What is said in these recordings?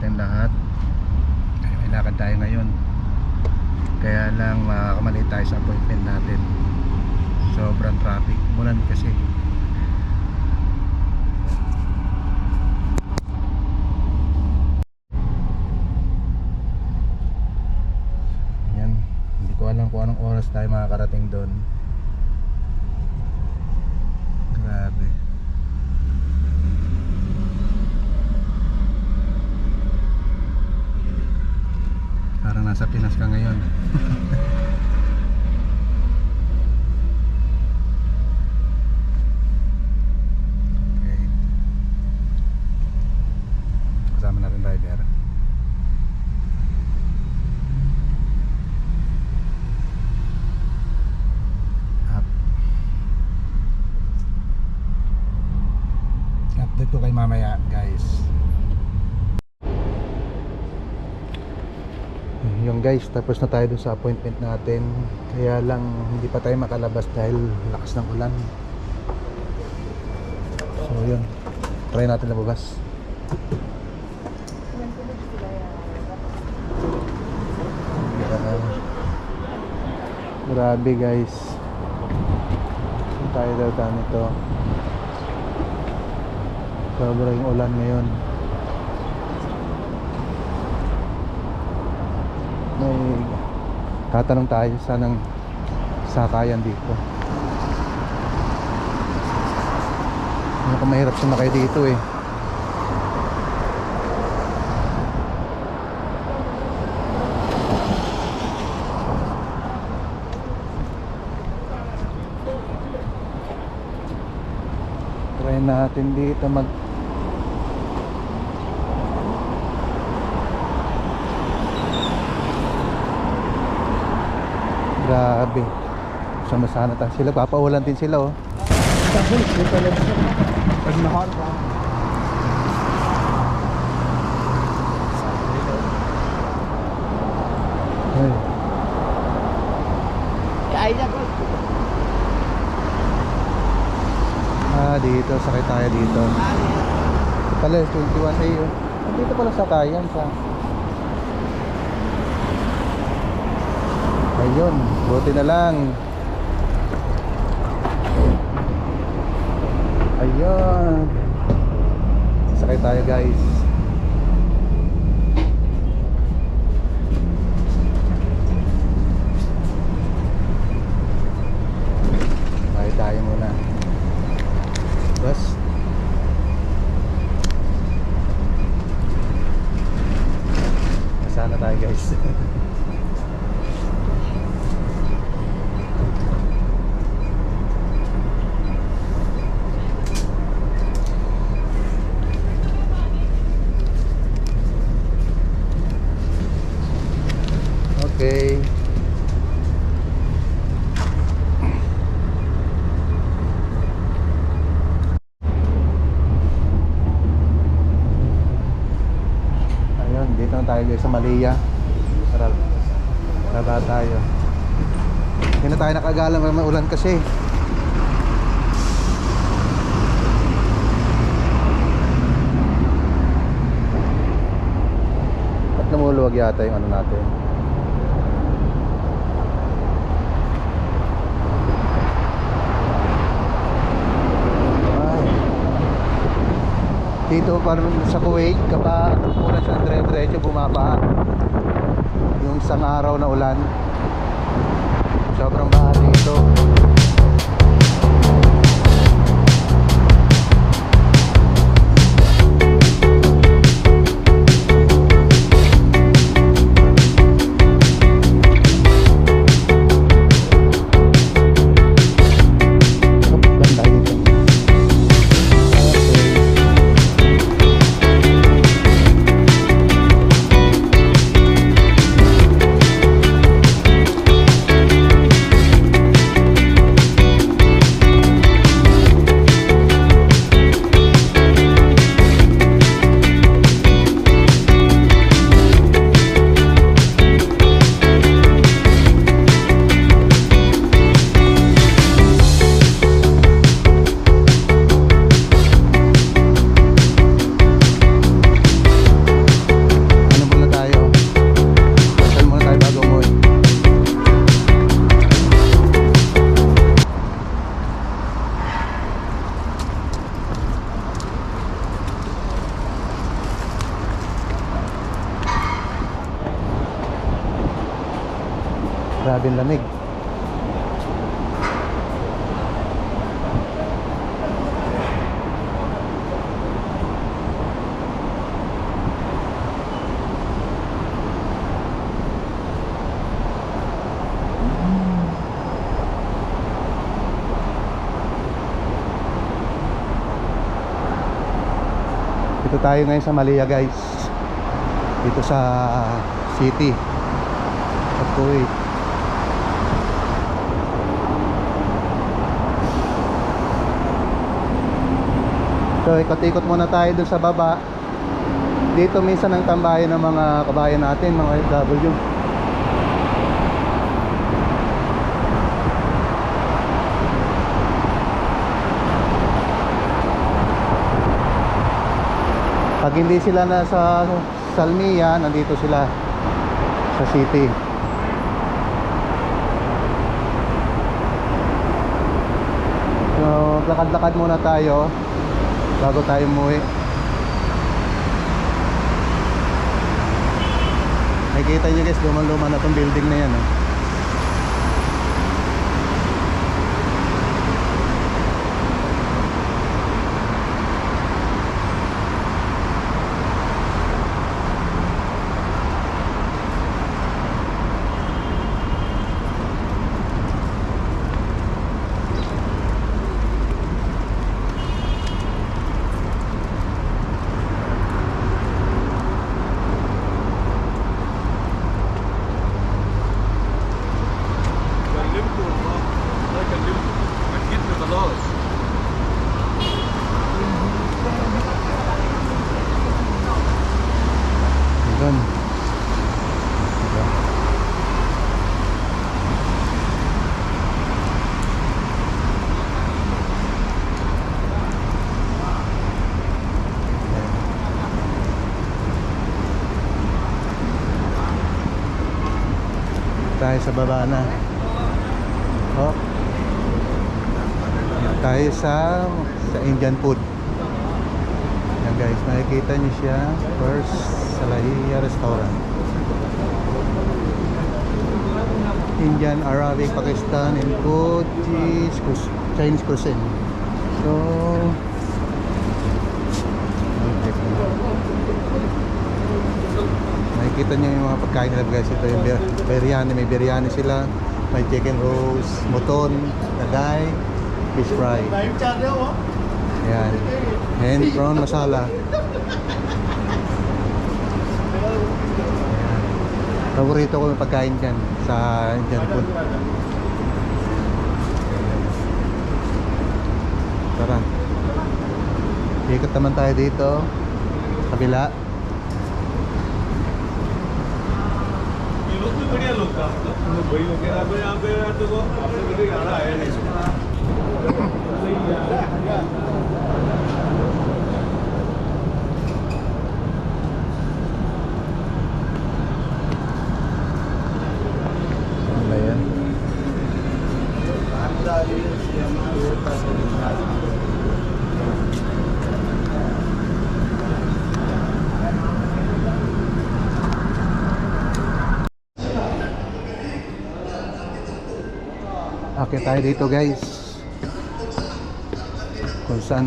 natin lahat. Ay, may lakad tayo ngayon. Kaya lang makakamali tayo sa appointment natin. Sobrang traffic. Umulan kasi. Yan. Hindi ko alam kung anong oras tayo makakarating doon. Grabe. Parang nasa Pinas ka ngayon. Okay. Kasama natin driver. Up. Update ko kay mamaya, guys. Yung guys, tapos na tayo dun sa appointment natin. Kaya lang hindi pa tayo makalabas dahil lakas ng ulan. So yun, try natin labas. Grabe guys. Tayo daw nito. Sobrang ulan ngayon. May tatanong tayo sa ng sakayan dito. Ano kung mahirap sumakay dito eh. Try natin dito Grabe. Sama-sana tayo sila. Papaulan din sila oh. Dito. Sakay tayo dito. Pala, 21A oh. Dito pala sakayan sa... Ayun, buti na lang. Ayun. Sakay tayo guys. Bayad tayo muna. Bus. Sana tayo guys. Okay. Ayun, dito na tayo guys sa Malia. Tara tayo. Hindi na tayo nakagalang, may ulan kasi. At namuluwag yata yung ano natin. Dito parang sa Kuwait, kapag umulan siya ng dire-diretso, bumaba yung isang araw na ulan. Sobrang baha dito. Grabing lamig. Dito tayo ngayon sa Malia guys. Dito sa city sa Kuwait. So ikot-ikot muna tayo dun sa baba. Dito minsan ang tambayan ng mga kabayan natin, mga OFW. Pag hindi sila nasa Salmiya, nandito sila sa city. So, lakad-lakad muna tayo bago tayo umuwi. Nakikita nyo guys, lumang-luma na tong building na yan, oh. Doon. Tayo sa baba na. Oh. Tayo sa Indian food. Yan guys, nakikita niyo siya. First Salahia Restaurant. Indian, Arabic, Pakistan, and food, cheese, Chinese cuisine. So, nakikita niyo yung mga pagkain nila guys. Ito yung biryani, may biryani sila. May chicken roast, muton, tagay, fish fry. Ayan. And prawn masala. Paborito ko yung pagkain dyan sa Indian food. Tara. Ikot naman tayo dito. Kabila. Akit tayo dito guys, kung saan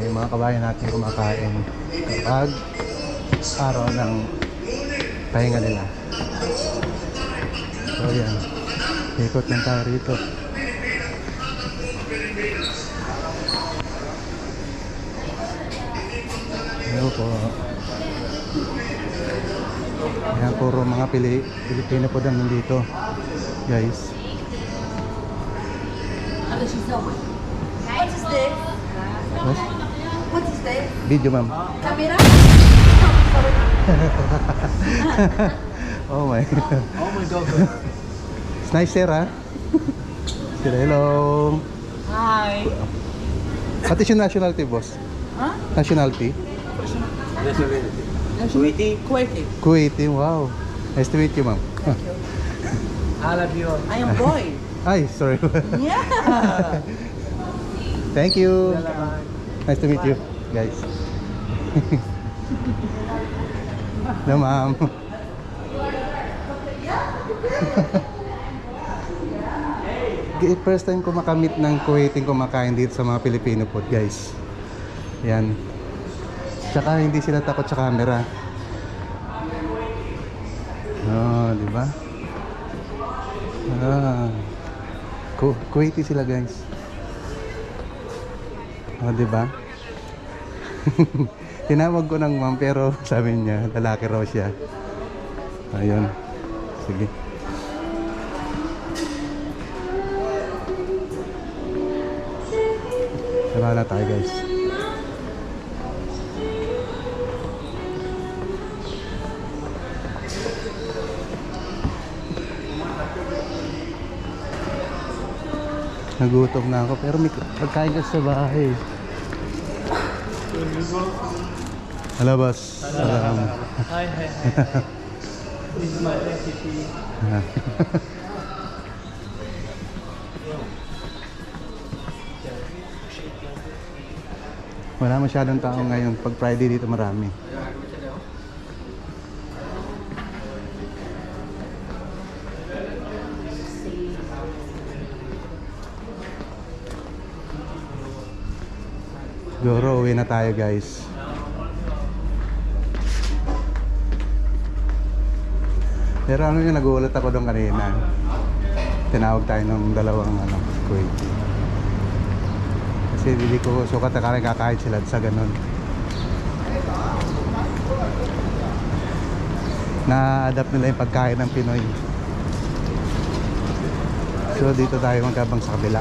yung mga kabayan natin kumakain kapag araw ng pahinga nila. So yan, ikot lang tayo rito. Hello po. Ayan, puro mga Pilipino po din nandito guys. What is this? Yes? What is this? Video ma'am. Camera? Oh my god. Oh my god. It's nice there, ha? Hello. Hi. What is your nationality, boss? Huh? Nationality? Kuwaiti. Kuwaiti. Kuwaiti, wow. Nice to meet you, ma'am. I love you. I am boy. Ay, sorry. Yeah. Thank you. Nice to meet you, guys. Hello, ma'am. First time ko makamit ng Kuwaiting kumakain dito sa mga Filipino food, guys. Yan. Tsaka hindi sila takot sa camera. Oh, di ba? Kuwaiti sila, guys. Oh, di ba? Tinawag ko ng ma'am pero sabi niya lalaki raw siya. Ayun. Sige. Tara na tayo, guys. Nagutom na ako pero may pagkain ka sa bahay. Hello, boss. Salam. Hi, hi, hi. This is my recipe. Wala masyadong tao ngayon. Pag Friday dito marami. Siguro uwi na tayo, guys. Pero ano yung nagulat ako doon kanina. Tinawag tayo ng dalawang Kuwait. Kasi hindi ko sukat na kakain sila sa ganun. Na-adapt nila yung pagkain ng Pinoy. So dito tayo magkabang sa kabila.